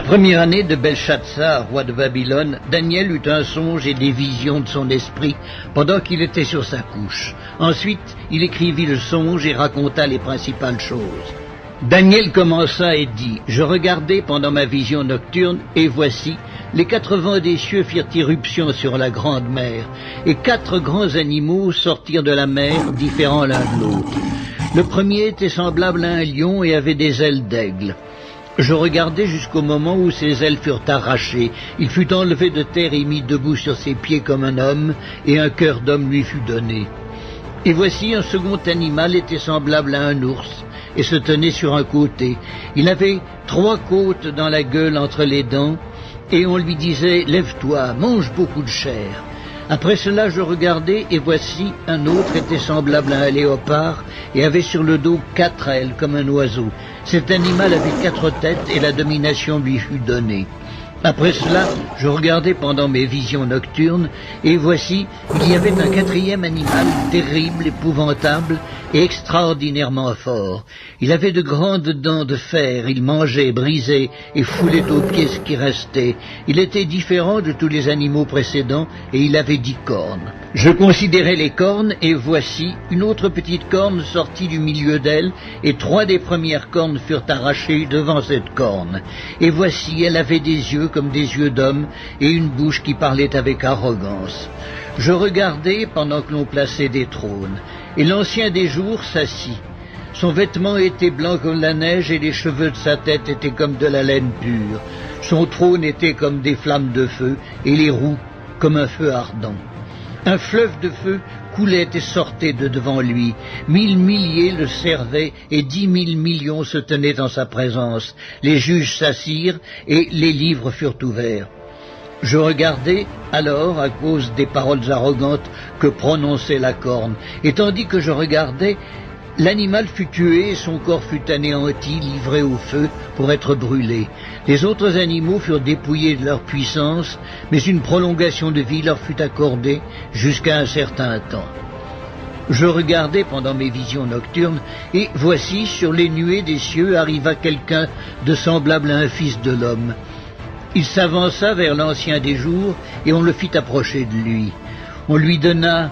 première année de Belshazzar, roi de Babylone, Daniel eut un songe et des visions de son esprit pendant qu'il était sur sa couche. Ensuite, il écrivit le songe et raconta les principales choses. Daniel commença et dit, « Je regardai pendant ma vision nocturne, et voici, les 4 vents des cieux firent irruption sur la grande mer, et 4 grands animaux sortirent de la mer, différents l'un de l'autre. Le premier était semblable à un lion et avait des ailes d'aigle. Je regardai jusqu'au moment où ses ailes furent arrachées. Il fut enlevé de terre et mis debout sur ses pieds comme un homme, et un cœur d'homme lui fut donné. Et voici un second animal était semblable à un ours, et se tenait sur un côté. Il avait 3 côtes dans la gueule entre les dents, et on lui disait « Lève-toi, mange beaucoup de chair ». Après cela, je regardai, et voici, un autre était semblable à un léopard, et avait sur le dos 4 ailes, comme un oiseau. Cet animal avait 4 têtes, et la domination lui fut donnée. Après cela, je regardai pendant mes visions nocturnes, et voici, il y avait un 4e animal, terrible, épouvantable, et extraordinairement fort. Il avait de grandes dents de fer, il mangeait, brisait, et foulait aux pieds ce qui restait. Il était différent de tous les animaux précédents, et il avait 10 cornes. Je considérai les cornes, et voici, une autre petite corne sortit du milieu d'elle, et 3 des premières cornes furent arrachées devant cette corne. Et voici, elle avait des yeux comme des yeux d'homme, et une bouche qui parlait avec arrogance. Je regardai pendant que l'on plaçait des trônes, et l'ancien des jours s'assit. Son vêtement était blanc comme la neige, et les cheveux de sa tête étaient comme de la laine pure. Son trône était comme des flammes de feu, et les roues comme un feu ardent. Un fleuve de feu coulait et sortait de devant lui. 1000 milliers le servaient, et 10 000 millions se tenaient en sa présence. Les juges s'assirent, et les livres furent ouverts. Je regardai alors à cause des paroles arrogantes que prononçait la corne, et tandis que je regardais, l'animal fut tué et son corps fut anéanti, livré au feu pour être brûlé. Les autres animaux furent dépouillés de leur puissance, mais une prolongation de vie leur fut accordée jusqu'à un certain temps. Je regardai pendant mes visions nocturnes, et voici, sur les nuées des cieux arriva quelqu'un de semblable à un fils de l'homme. Il s'avança vers l'ancien des jours, et on le fit approcher de lui. On lui donna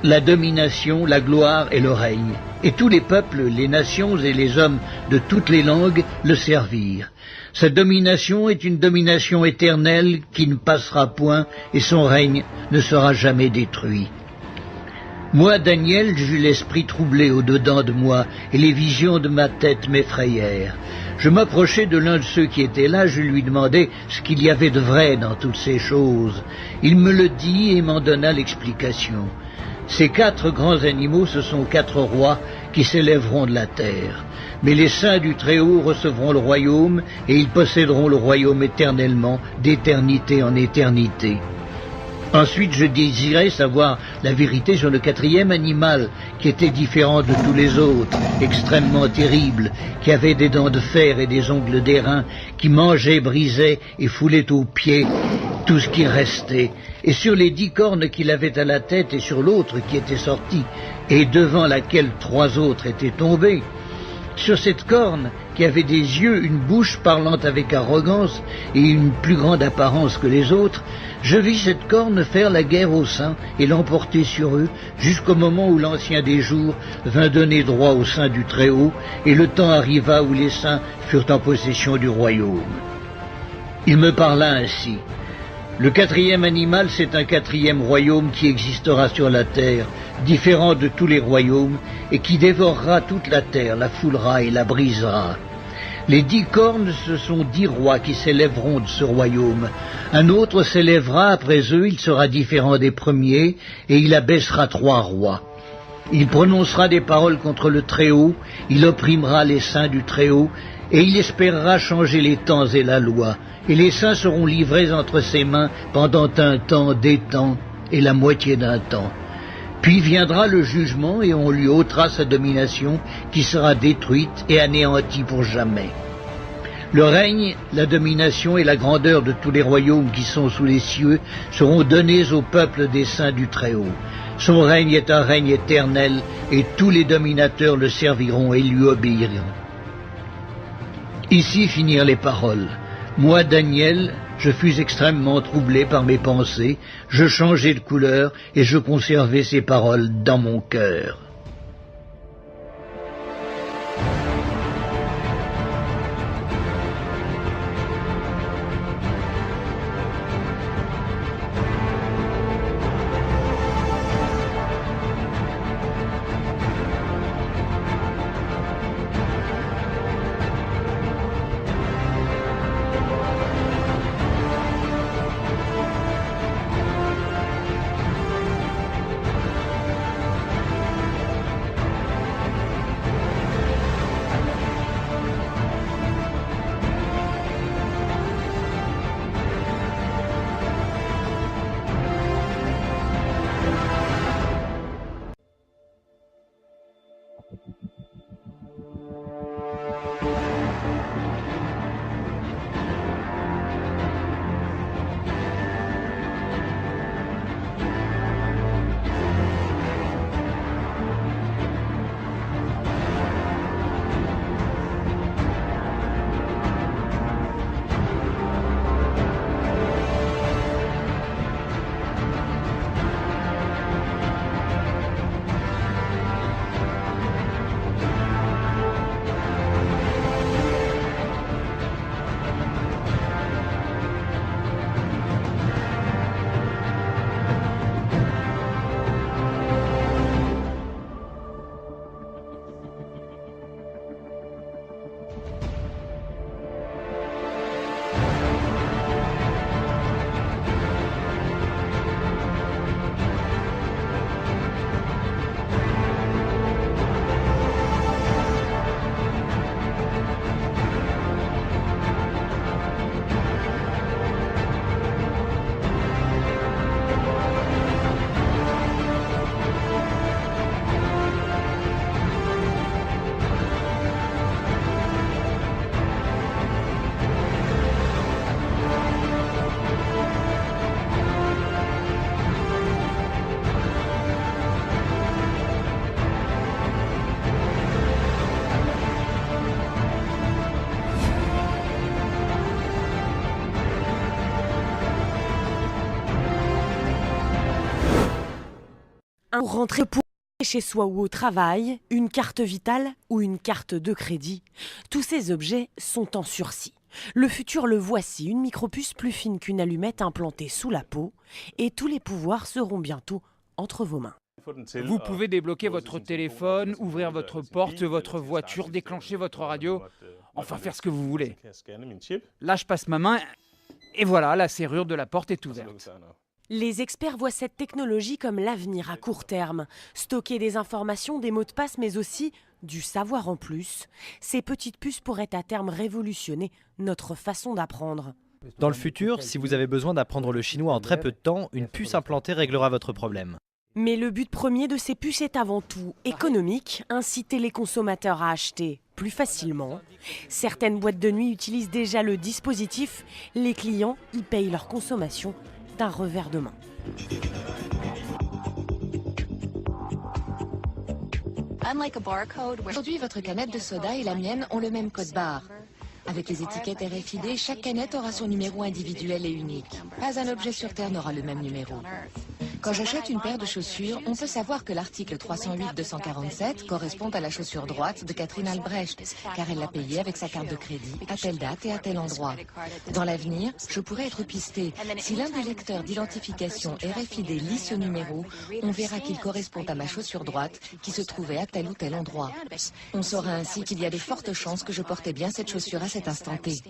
la domination, la gloire et le règne. Et tous les peuples, les nations et les hommes de toutes les langues le servirent. Sa domination est une domination éternelle qui ne passera point, et son règne ne sera jamais détruit. Moi, Daniel, j'eus l'esprit troublé au-dedans de moi, et les visions de ma tête m'effrayèrent. Je m'approchai de l'un de ceux qui étaient là, je lui demandai ce qu'il y avait de vrai dans toutes ces choses. Il me le dit et m'en donna l'explication. Ces 4 grands animaux, ce sont 4 rois qui s'élèveront de la terre. Mais les saints du Très-Haut recevront le royaume, et ils posséderont le royaume éternellement, d'éternité en éternité. Ensuite, je désirais savoir la vérité sur le 4e animal, qui était différent de tous les autres, extrêmement terrible, qui avait des dents de fer et des ongles d'airain, qui mangeait, brisait et foulait aux pieds tout ce qui restait. Et sur les 10 cornes qu'il avait à la tête et sur l'autre qui était sortie, et devant laquelle 3 autres étaient tombés, sur cette corne qui avait des yeux, une bouche parlant avec arrogance et une plus grande apparence que les autres, je vis cette corne faire la guerre aux saints et l'emporter sur eux jusqu'au moment où l'ancien des jours vint donner droit aux saints du Très-Haut, et le temps arriva où les saints furent en possession du royaume. Il me parla ainsi. Le 4e animal, c'est un 4e royaume qui existera sur la terre, différent de tous les royaumes, et qui dévorera toute la terre, la foulera et la brisera. Les 10 cornes, ce sont 10 rois qui s'élèveront de ce royaume. Un autre s'élèvera après eux, il sera différent des premiers, et il abaissera 3 rois. Il prononcera des paroles contre le Très-Haut, il opprimera les saints du Très-Haut, et il espérera changer les temps et la loi. Et les saints seront livrés entre ses mains pendant un temps, des temps, et la moitié d'un temps. Puis viendra le jugement, et on lui ôtera sa domination, qui sera détruite et anéantie pour jamais. Le règne, la domination et la grandeur de tous les royaumes qui sont sous les cieux seront donnés au peuple des saints du Très-Haut. Son règne est un règne éternel, et tous les dominateurs le serviront et lui obéiront. Ici finirent les paroles. Moi, Daniel, je fus extrêmement troublé par mes pensées, je changeai de couleur et je conservai ces paroles dans mon cœur. Pour rentrer pour chez soi ou au travail, une carte vitale ou une carte de crédit, tous ces objets sont en sursis. Le futur le voici, une micropuce plus fine qu'une allumette implantée sous la peau, et tous les pouvoirs seront bientôt entre vos mains. Vous pouvez débloquer votre téléphone, ouvrir votre porte, votre voiture, déclencher votre radio, enfin faire ce que vous voulez. Là, je passe ma main et voilà, la serrure de la porte est ouverte. Les experts voient cette technologie comme l'avenir à court terme. Stocker des informations, des mots de passe, mais aussi du savoir en plus. Ces petites puces pourraient à terme révolutionner notre façon d'apprendre. Dans le futur, si vous avez besoin d'apprendre le chinois en très peu de temps, une puce implantée réglera votre problème. Mais le but premier de ces puces est avant tout économique, inciter les consommateurs à acheter plus facilement. Certaines boîtes de nuit utilisent déjà le dispositif. Les clients y payent leur consommation d'un revers de main. Aujourd'hui, votre canette de soda et la mienne ont le même code barre. Avec les étiquettes RFID, chaque canette aura son numéro individuel et unique. Pas un objet sur Terre n'aura le même numéro. Quand j'achète une paire de chaussures, on peut savoir que l'article 308-247 correspond à la chaussure droite de Catherine Albrecht, car elle l'a payée avec sa carte de crédit à telle date et à tel endroit. Dans l'avenir, je pourrais être pistée. Si l'un des lecteurs d'identification RFID lit ce numéro, on verra qu'il correspond à ma chaussure droite qui se trouvait à tel ou tel endroit. On saura ainsi qu'il y a de fortes chances que je portais bien cette chaussure à cet instant T.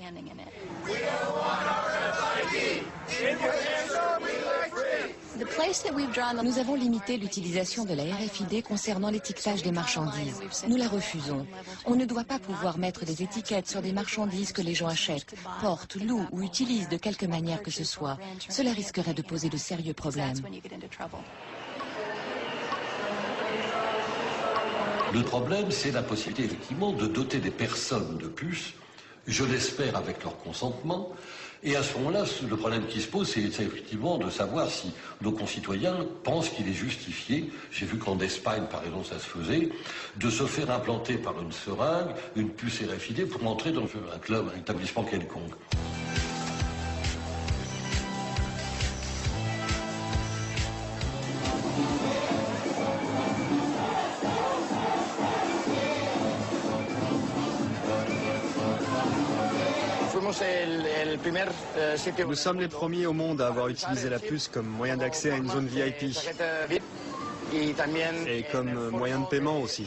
Nous avons limité l'utilisation de la RFID concernant l'étiquetage des marchandises. Nous la refusons. On ne doit pas pouvoir mettre des étiquettes sur des marchandises que les gens achètent, portent, louent ou utilisent de quelque manière que ce soit. Cela risquerait de poser de sérieux problèmes. Le problème, c'est la possibilité, effectivement, de doter des personnes de puces, je l'espère avec leur consentement. Et à ce moment-là, le problème qui se pose, c'est effectivement de savoir si nos concitoyens pensent qu'il est justifié, j'ai vu qu'en Espagne, par exemple, ça se faisait, de se faire implanter par une seringue une puce RFID pour entrer dans un club, un établissement quelconque. Nous sommes les premiers au monde à avoir utilisé la puce comme moyen d'accès à une zone VIP et comme moyen de paiement aussi.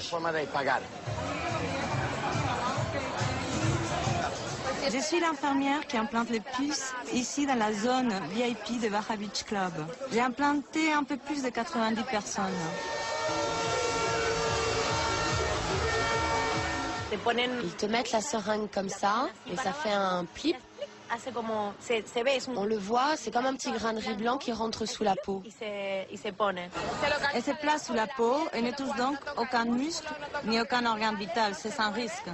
Je suis l'infirmière qui implante les puces ici dans la zone VIP de Barra Beach Club. J'ai implanté un peu plus de 90 personnes. Ils te mettent la seringue comme ça et ça fait un plip. On le voit, c'est comme un petit grain de riz blanc qui rentre sous la peau. Elle se place sous la peau et ne touche donc aucun muscle ni aucun organe vital, c'est sans risque.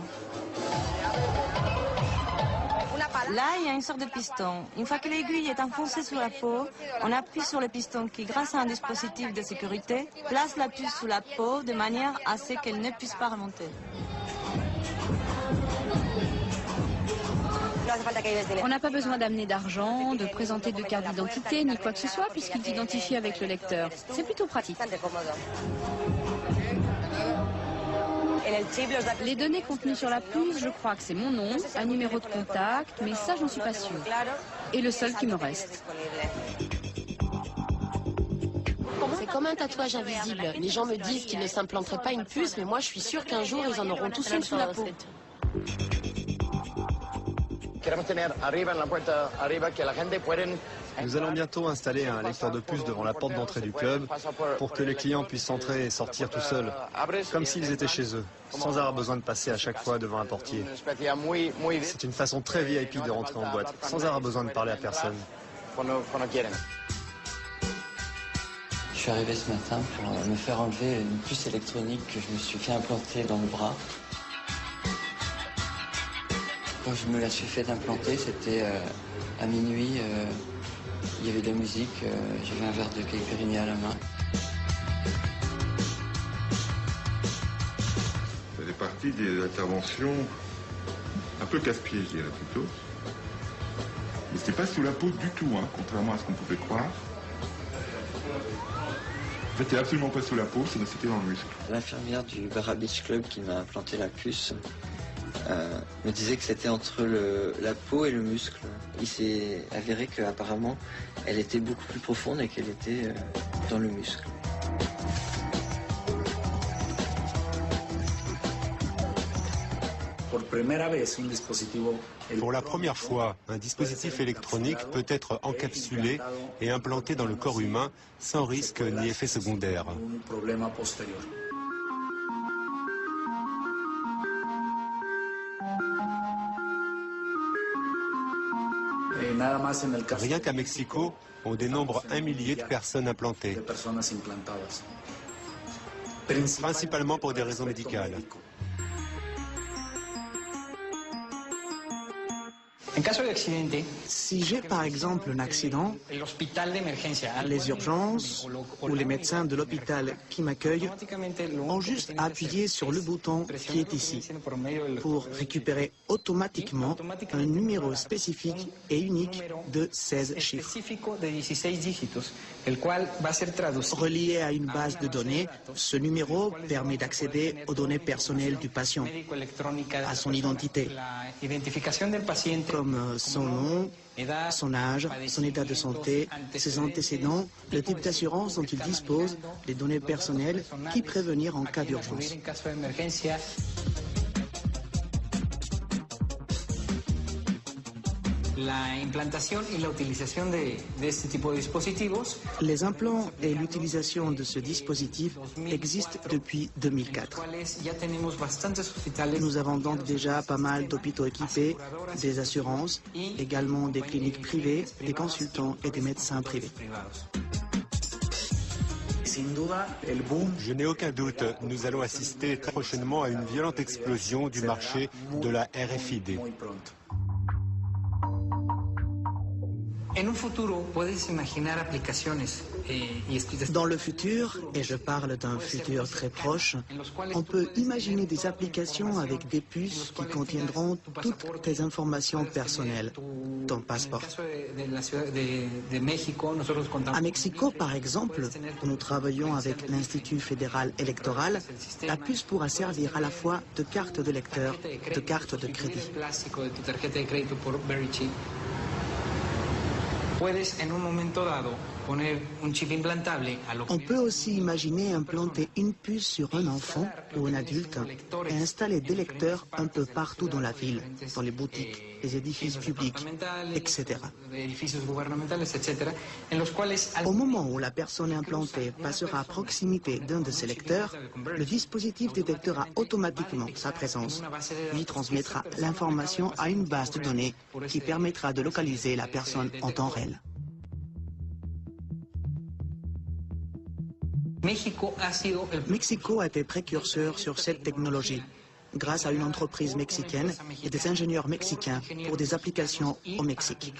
Là, il y a une sorte de piston. Une fois que l'aiguille est enfoncée sous la peau, on appuie sur le piston qui, grâce à un dispositif de sécurité, place la puce sous la peau de manière à ce qu'elle ne puisse pas remonter. On n'a pas besoin d'amener d'argent, de présenter de carte d'identité, ni quoi que ce soit, puisqu'il t'identifie avec le lecteur. C'est plutôt pratique. Les données contenues sur la puce, je crois que c'est mon nom, un numéro de contact, mais ça, j'en suis pas sûre. Et le seul qui me reste. C'est comme un tatouage invisible. Les gens me disent qu'ils ne s'implanteraient pas une puce, mais moi je suis sûre qu'un jour ils en auront tous une sous la peau. Nous allons bientôt installer un lecteur de puces devant la porte d'entrée du club pour que les clients puissent entrer et sortir tout seuls, comme s'ils étaient chez eux, sans avoir besoin de passer à chaque fois devant un portier. C'est une façon très VIP de rentrer en boîte, sans avoir besoin de parler à personne. Je suis arrivé ce matin pour me faire enlever une puce électronique que je me suis fait implanter dans le bras. Quand je me la suis fait implanter, c'était à minuit, il y avait de la musique, j'avais un verre de caipirinha à la main. Ça fait partie des interventions un peu casse-pied, je dirais plutôt. Mais c'était pas sous la peau du tout, hein, contrairement à ce qu'on pouvait croire. En fait, c'était absolument pas sous la peau, c'était dans le muscle. L'infirmière du Barra Beach Club qui m'a implanté la puce me disait que c'était entre la peau et le muscle. Il s'est avéré qu'apparemment, elle était beaucoup plus profonde et qu'elle était dans le muscle. Pour la première fois, un dispositif électronique peut être encapsulé et implanté dans le corps humain sans risque ni effet secondaire. Rien qu'à Mexico, on dénombre 1 millier de personnes implantées, principalement pour des raisons médicales. Si j'ai par exemple un accident, les urgences ou les médecins de l'hôpital qui m'accueillent ont juste à appuyer sur le bouton qui est ici pour récupérer automatiquement un numéro spécifique et unique de 16 chiffres. Relié à une base de données, ce numéro permet d'accéder aux données personnelles du patient, à son identité, comme son nom, son âge, son état de santé, ses antécédents, le type d'assurance dont il dispose, les données personnelles qui prévenir en cas d'urgence. Les implants et l'utilisation de ce dispositif existent depuis 2004. Nous avons donc déjà pas mal d'hôpitaux équipés, des assurances, également des cliniques privées, des consultants et des médecins privés. Je n'ai aucun doute, nous allons assister très prochainement à une violente explosion du marché de la RFID. Dans le futur, et je parle d'un futur très proche, on peut imaginer des applications avec des puces qui contiendront toutes tes informations personnelles, ton passeport. À Mexico, par exemple, où nous travaillons avec l'Institut fédéral électoral, la puce pourra servir à la fois de carte de lecteur, de carte de crédit. On peut aussi imaginer implanter une puce sur un enfant ou un adulte et installer des lecteurs un peu partout dans la ville, dans les boutiques, les édifices publics, etc. Au moment où la personne implantée passera à proximité d'un de ces lecteurs, le dispositif détectera automatiquement sa présence, lui transmettra l'information à une base de données qui permettra de localiser la personne en temps réel. Mexico a été précurseur sur cette technologie, grâce à une entreprise mexicaine et des ingénieurs mexicains pour des applications au Mexique.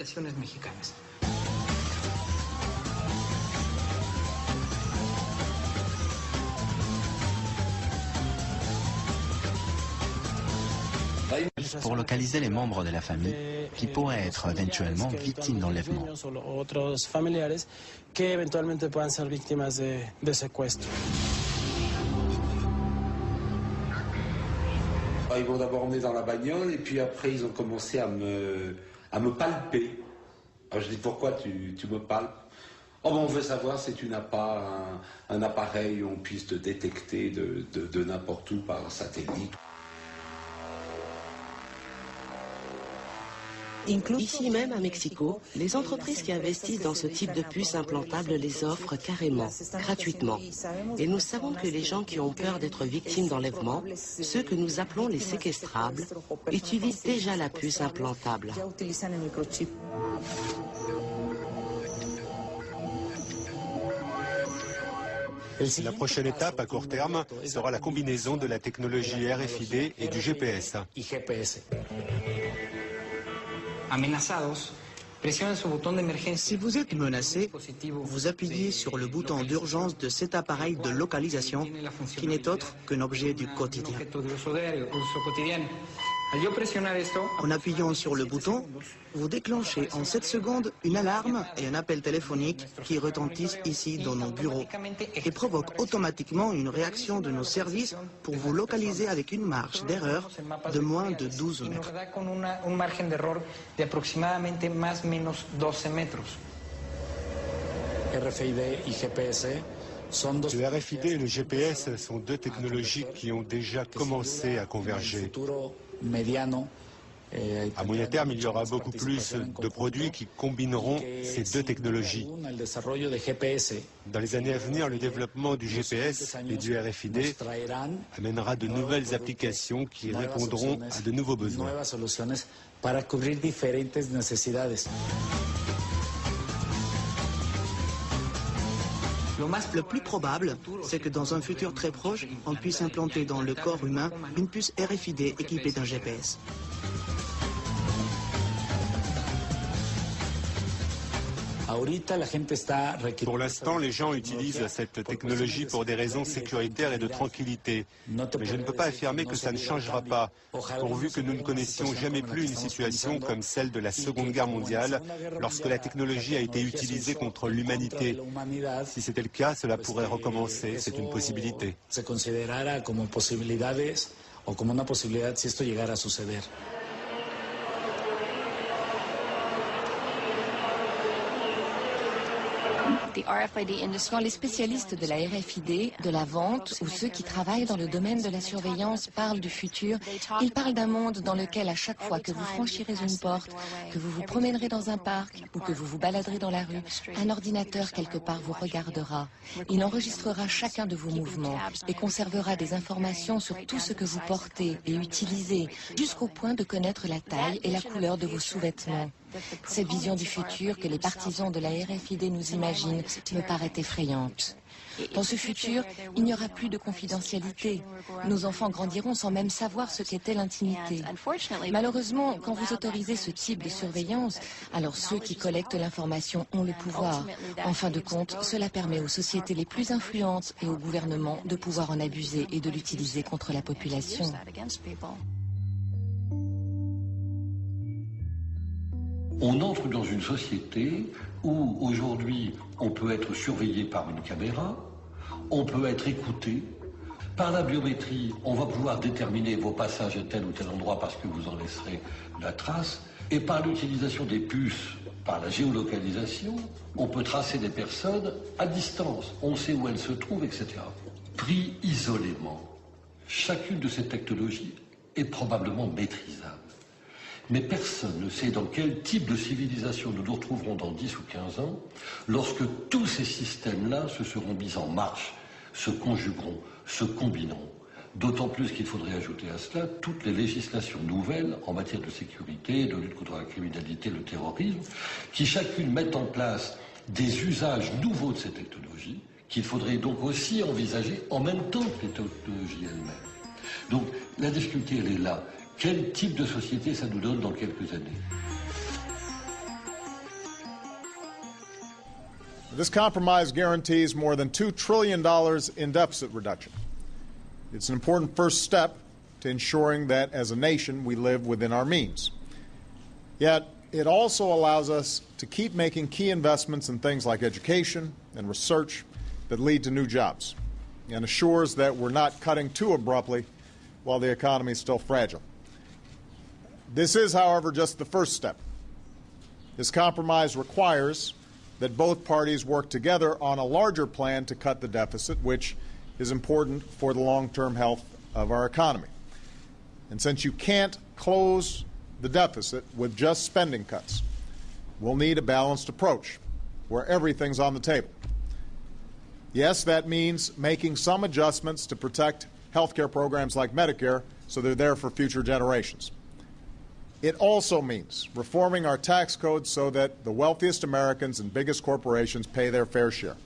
Pour localiser les membres de la famille qui pourraient être éventuellement victimes d'enlèvement. Ils m'ont d'abord emmené dans la bagnole et puis après ils ont commencé à me palper. Alors je dis pourquoi tu me palpes? Oh ben on veut savoir si tu n'as pas un appareil où on puisse te détecter de n'importe où par satellite. Ici même à Mexico, les entreprises qui investissent dans ce type de puces implantables les offrent carrément, gratuitement. Et nous savons que les gens qui ont peur d'être victimes d'enlèvement, ceux que nous appelons les séquestrables, utilisent déjà la puce implantable. La prochaine étape à court terme sera la combinaison de la technologie RFID et du GPS. Si vous êtes menacé, vous appuyez sur le bouton d'urgence de cet appareil de localisation qui n'est autre qu'un objet du quotidien. En appuyant sur le bouton, vous déclenchez en 7 secondes une alarme et un appel téléphonique qui retentissent ici dans nos bureaux et provoquent automatiquement une réaction de nos services pour vous localiser avec une marge d'erreur de moins de 12 mètres. Le RFID et le GPS sont deux technologies qui ont déjà commencé à converger. À moyen terme, il y aura beaucoup plus de produits qui combineront ces deux technologies. Dans les années à venir, le développement du GPS et du RFID amènera de nouvelles applications qui répondront à de nouveaux besoins. Le plus probable, c'est que dans un futur très proche, on puisse implanter dans le corps humain une puce RFID équipée d'un GPS. Pour l'instant, les gens utilisent cette technologie pour des raisons sécuritaires et de tranquillité. Mais je ne peux pas affirmer que ça ne changera pas, pourvu que nous ne connaissions jamais plus une situation comme celle de la Seconde Guerre mondiale, lorsque la technologie a été utilisée contre l'humanité. Si c'était le cas, cela pourrait recommencer, c'est une possibilité. Quand les spécialistes de la RFID, de la vente ou ceux qui travaillent dans le domaine de la surveillance parlent du futur, ils parlent d'un monde dans lequel à chaque fois que vous franchirez une porte, que vous vous promènerez dans un parc ou que vous vous baladerez dans la rue, un ordinateur quelque part vous regardera. Il enregistrera chacun de vos mouvements et conservera des informations sur tout ce que vous portez et utilisez, jusqu'au point de connaître la taille et la couleur de vos sous-vêtements. Cette vision du futur que les partisans de la RFID nous imaginent me paraît effrayante. Dans ce futur, il n'y aura plus de confidentialité. Nos enfants grandiront sans même savoir ce qu'était l'intimité. Malheureusement, quand vous autorisez ce type de surveillance, alors ceux qui collectent l'information ont le pouvoir. En fin de compte, cela permet aux sociétés les plus influentes et aux gouvernements de pouvoir en abuser et de l'utiliser contre la population. On entre dans une société où aujourd'hui on peut être surveillé par une caméra, on peut être écouté. Par la biométrie, on va pouvoir déterminer vos passages à tel ou tel endroit parce que vous en laisserez la trace. Et par l'utilisation des puces, par la géolocalisation, on peut tracer des personnes à distance. On sait où elles se trouvent, etc. Pris isolément, chacune de ces technologies est probablement maîtrisable. Mais personne ne sait dans quel type de civilisation nous nous retrouverons dans 10 ou 15 ans, lorsque tous ces systèmes-là se seront mis en marche, se conjugueront, se combinent. D'autant plus qu'il faudrait ajouter à cela toutes les législations nouvelles en matière de sécurité, de lutte contre la criminalité, le terrorisme, qui chacune mettent en place des usages nouveaux de ces technologies, qu'il faudrait donc aussi envisager en même temps que les technologies elles-mêmes. Donc la difficulté, elle est là. Quel type de société ça nous donne dans quelques années? This compromise guarantees more than $2 trillion in deficit reduction. It's an important first step to ensuring that as a nation we live within our means. Yet it also allows us to keep making key investments in things like education and research that lead to new jobs, and assures that we're not cutting too abruptly while the economy is still fragile. This is, however, just the first step. This compromise requires that both parties work together on a larger plan to cut the deficit, which is important for the long-term health of our economy. And since you can't close the deficit with just spending cuts, we'll need a balanced approach where everything's on the table. Yes, that means making some adjustments to protect health care programs like Medicare so they're there for future generations. It also means reforming our tax code so that the wealthiest Americans and biggest corporations pay their fair share.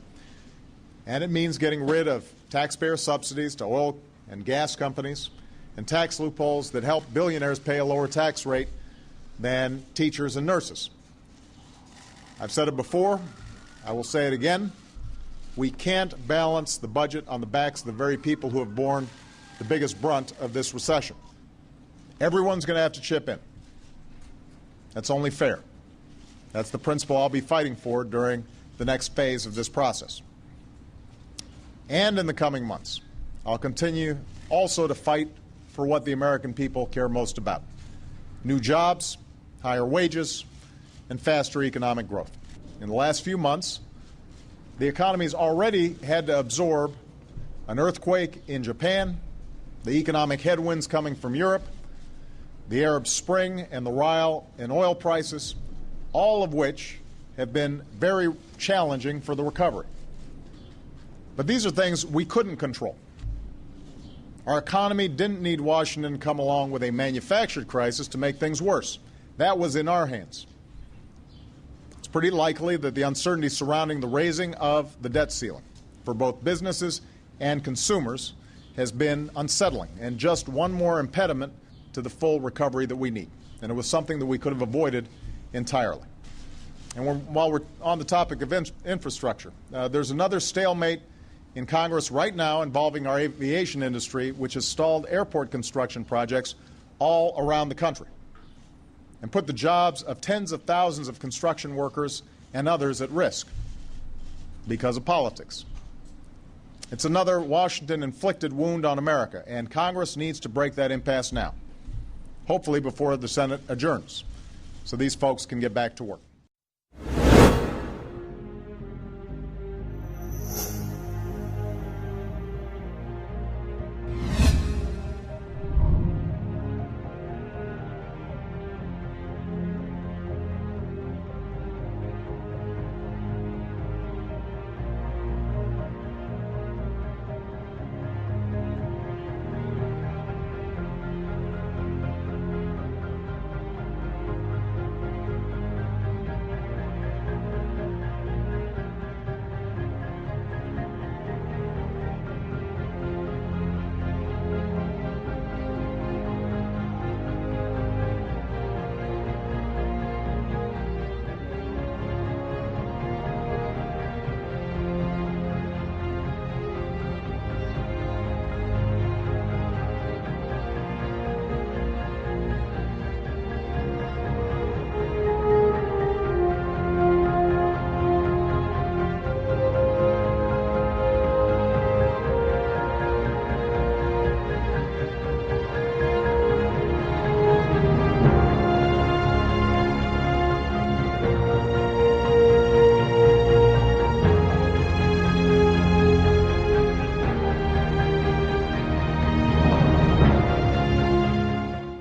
And it means getting rid of taxpayer subsidies to oil and gas companies and tax loopholes that help billionaires pay a lower tax rate than teachers and nurses. I've said it before, I will say it again, we can't balance the budget on the backs of the very people who have borne the biggest brunt of this recession. Everyone's going to have to chip in. That's only fair. That's the principle I'll be fighting for during the next phase of this process. And in the coming months, I'll continue also to fight for what the American people care most about: new jobs, higher wages, and faster economic growth. In the last few months, the economy's already had to absorb an earthquake in Japan, the economic headwinds coming from Europe, the Arab Spring and the rise in oil prices, all of which have been very challenging for the recovery. But these are things we couldn't control. Our economy didn't need Washington to come along with a manufactured crisis to make things worse. That was in our hands. It's pretty likely that the uncertainty surrounding the raising of the debt ceiling for both businesses and consumers has been unsettling and just one more impediment to the full recovery that we need. And it was something that we could have avoided entirely. And while we're on the topic of infrastructure, there's another stalemate in Congress right now involving our aviation industry, which has stalled airport construction projects all around the country and put the jobs of tens of thousands of construction workers and others at risk because of politics. It's another Washington-inflicted wound on America, and Congress needs to break that impasse now, hopefully before the Senate adjourns, so these folks can get back to work.